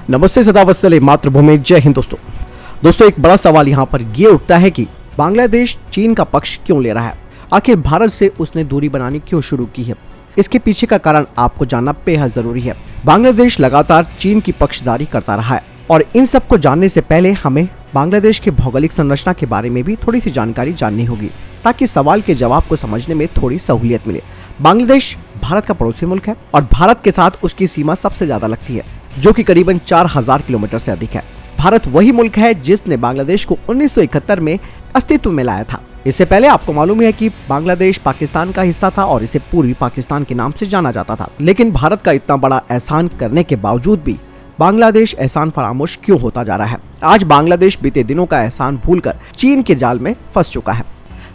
नमस्ते, सदावत्सले मातृभूमि, जय हिंद। दोस्तों एक बड़ा सवाल यहाँ पर ये उठता है कि बांग्लादेश चीन का पक्ष क्यों ले रहा है। आखिर भारत से उसने दूरी बनानी क्यों शुरू की है। इसके पीछे का कारण आपको जानना बेहद जरूरी है। बांग्लादेश लगातार चीन की पक्षधारी करता रहा है और इन सब को जानने से पहले हमें बांग्लादेश के भौगोलिक संरचना के बारे में भी थोड़ी सी जानकारी जाननी होगी, ताकि सवाल के जवाब को समझने में थोड़ी सहूलियत मिले। बांग्लादेश भारत का पड़ोसी मुल्क है और भारत के साथ उसकी सीमा सबसे ज्यादा लगती है, जो कि करीबन 4000 किलोमीटर से अधिक है। भारत वही मुल्क है जिसने बांग्लादेश को 1971 में अस्तित्व में लाया था। इससे पहले आपको मालूम है कि बांग्लादेश पाकिस्तान का हिस्सा था और इसे पूर्वी पाकिस्तान के नाम से जाना जाता था। लेकिन भारत का इतना बड़ा एहसान करने के बावजूद भी बांग्लादेश एहसान फरामोश क्यों होता जा रहा है। आज बांग्लादेश बीते दिनों का एहसान भूलकर चीन के जाल में फंस चुका है।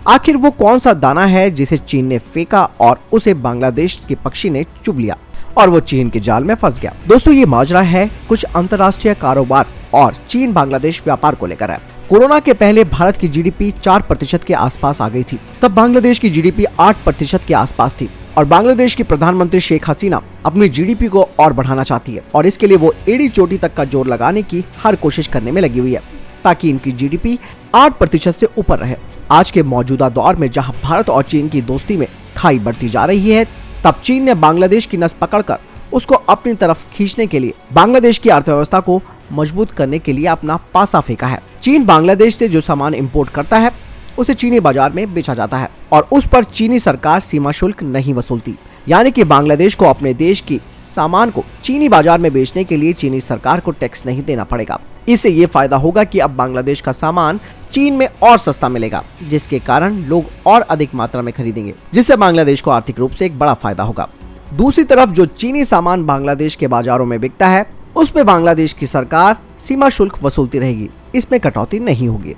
आखिर वो कौन सा दाना है जिसे चीन ने फेंका और उसे बांग्लादेश के पक्षी ने चुभ लिया और वो चीन के जाल में फंस गया। दोस्तों ये माजरा है कुछ अंतर्राष्ट्रीय कारोबार और चीन बांग्लादेश व्यापार को लेकर है। कोरोना के पहले भारत की जीडीपी 4% के आसपास आ गई थी। तब बांग्लादेश की जीडीपी 8% के आसपास थी और बांग्लादेश की प्रधानमंत्री शेख हसीना अपनी जीडीपी को और बढ़ाना चाहती है और इसके लिए वो एड़ी चोटी तक का जोर लगाने की हर कोशिश करने में लगी हुई है, ताकि इनकी जीडीपी 8% से ऊपर रहे। आज के मौजूदा दौर में जहां भारत और चीन की दोस्ती में खाई बढ़ती जा रही है, तब चीन ने बांग्लादेश की नस पकड़कर उसको अपनी तरफ खींचने के लिए बांग्लादेश की अर्थव्यवस्था को मजबूत करने के लिए अपना पासा फेंका है। चीन बांग्लादेश से जो सामान इंपोर्ट करता है उसे चीनी बाजार में बेचा जाता है और उस पर चीनी सरकार सीमा शुल्क नहीं वसूलती, यानी कि बांग्लादेश को अपने देश की सामान को चीनी बाजार में बेचने के लिए चीनी सरकार को टैक्स नहीं देना पड़ेगा। इससे ये फायदा होगा कि अब बांग्लादेश का सामान चीन में और सस्ता मिलेगा, जिसके कारण लोग और अधिक मात्रा में खरीदेंगे, जिससे बांग्लादेश को आर्थिक रूप से एक बड़ा फायदा होगा। दूसरी तरफ जो चीनी सामान बांग्लादेश के बाजारों में बिकता है उस पे बांग्लादेश की सरकार सीमा शुल्क वसूलती रहेगी, इसमें कटौती नहीं होगी।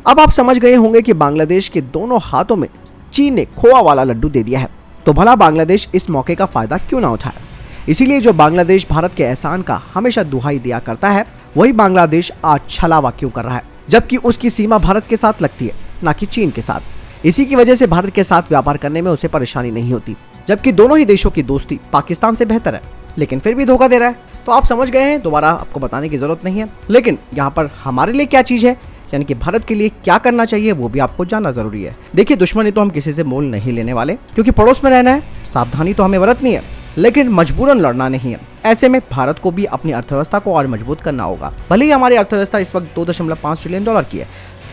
अब आप समझ गए होंगे कि बांग्लादेश के दोनों हाथों में चीन ने खोआ वाला लड्डू दे दिया है, तो भला बांग्लादेश इस मौके का फायदा क्यों ना उठाए। इसीलिए जो बांग्लादेश भारत के एहसान का हमेशा दुहाई दिया करता है, वही बांग्लादेश आज छलावा क्यों कर रहा है, जबकि उसकी सीमा भारत के साथ लगती है, ना कि चीन के साथ। इसी की वजह से भारत के साथ व्यापार करने में उसे परेशानी नहीं होती, जबकि दोनों ही देशों की दोस्ती पाकिस्तान से बेहतर है, लेकिन फिर भी धोखा दे रहा है। तो आप समझ गए हैं, दोबारा आपको बताने की जरूरत नहीं है। लेकिन यहाँ पर हमारे लिए क्या चीज है, यानी कि भारत के लिए क्या करना चाहिए, वो भी आपको जानना जरूरी है। देखिए, दुश्मनी तो हम किसी से मोल नहीं लेने वाले, क्योंकि पड़ोस में रहना है, सावधानी तो हमें बरतनी है, लेकिन मजबूरन लड़ना नहीं है। ऐसे में भारत को भी अपनी अर्थव्यवस्था को और मजबूत करना होगा। भले ही हमारी अर्थव्यवस्था इस वक्त $2.5 ट्रिलियन की है,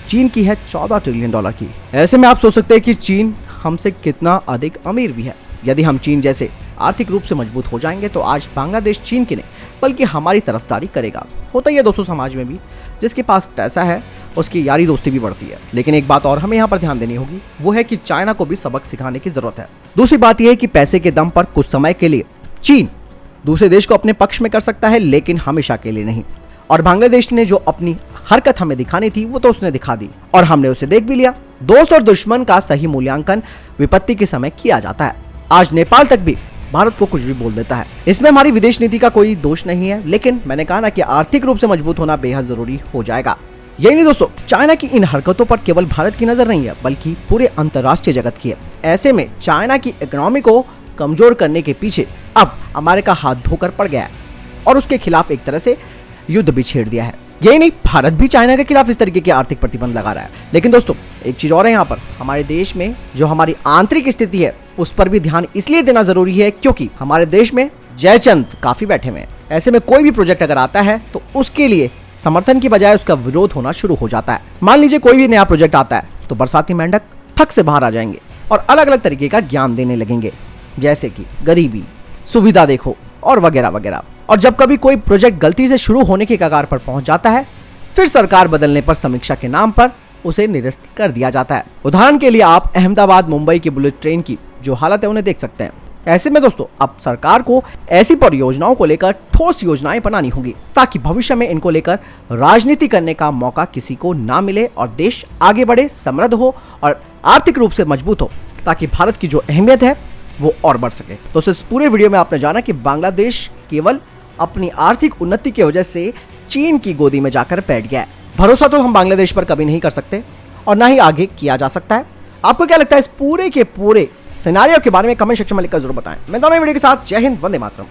चीन की है $14 ट्रिलियन की। ऐसे में आप सोच सकते हैं कि चीन हमसे कितना अधिक अमीर भी है। यदि हम चीन जैसे आर्थिक रूप से मजबूत हो जाएंगे तो आज बांग्लादेश चीन की नहीं बल्कि हमारी तरफदारी करेगा। होता ही है दोस्तों समाज में भी, जिसके पास पैसा है उसकी यारी दोस्ती भी बढ़ती है। लेकिन एक बात और हमें यहाँ पर ध्यान देनी होगी, वो है कि चाइना को भी सबक सिखाने की जरूरत है। दूसरी बात यह है कि पैसे के दम पर कुछ समय के लिए चीन दूसरे देश को अपने पक्ष में कर सकता है, लेकिन हमेशा के लिए नहीं। और बांग्लादेश ने जो अपनी हरकत हमें दिखानी थी वो तो उसने दिखा दी और हमने उसे देख भी लिया। दोस्त और दुश्मन का सही मूल्यांकन विपत्ति के समय किया जाता है। आज नेपाल तक भी भारत को कुछ भी बोल देता है। इसमें हमारी विदेश नीति का कोई दोष नहीं है, लेकिन मैंने कहा ना कि आर्थिक रूप से मजबूत होना बेहद जरूरी हो जाएगा। यही नहीं दोस्तों, चाइना की इन हरकतों पर केवल भारत की नजर नहीं है, बल्कि पूरे अंतर्राष्ट्रीय जगत की है। ऐसे में चाइना की इकोनॉमी को कमजोर करने के पीछे अब अमेरिका हाथ धोकर पड़ गया है और उसके खिलाफ एक तरह से युद्ध भी छेड़ दिया है। यही नहीं, भारत भी चाइना के खिलाफ इस तरीके के आर्थिक प्रतिबंध लगा रहा है। लेकिन दोस्तों एक चीज और है, यहाँ पर हमारे देश में जो हमारी आंतरिक स्थिति है उस पर भी ध्यान इसलिए देना जरूरी है क्योंकि हमारे देश में जयचंद काफी बैठे हुए हैं। ऐसे में कोई भी प्रोजेक्ट अगर आता है तो उसके लिए समर्थन की बजाय उसका विरोध होना शुरू हो जाता है। मान लीजिए कोई भी नया प्रोजेक्ट आता है तो बरसाती मेंढक ठक से बाहर आ जाएंगे और अलग अलग तरीके का ज्ञान देने लगेंगे, जैसे कि गरीबी, सुविधा देखो और वगैरह वगैरह। और जब कभी कोई प्रोजेक्ट गलती से शुरू होने के कगार पर पहुंच जाता है, फिर सरकार बदलने पर समीक्षा के नाम पर उसे निरस्त कर दिया जाता है। उदाहरण के लिए आप अहमदाबाद मुंबई की बुलेट ट्रेन की जो हालत है उन्हें देख सकते हैं। ऐसे में दोस्तों अब सरकार को ऐसी परियोजनाओं को लेकर ठोस योजनाएं बनानी होगी, ताकि भविष्य में इनको लेकर राजनीति करने का मौका किसी को ना मिले और देश आगे बढ़े, समृद्ध हो और आर्थिक रूप से मजबूत हो, ताकि भारत की जो अहमियत है वो और बढ़ सके। दोस्तों इस पूरे वीडियो में आपने जाना कि बांग्लादेश केवल अपनी आर्थिक उन्नति की वजह से चीन की गोदी में जाकर बैठ गया है। भरोसा तो हम बांग्लादेश पर कभी नहीं कर सकते और ना ही आगे किया जा सकता है। आपको क्या लगता है इस पूरे के पूरे सिनेरियो के बारे में कमेंट सेक्शन में लिखकर जरूर बताएं। मैं दोनों वीडियो के साथ जय हिंद, वंदे मातरम।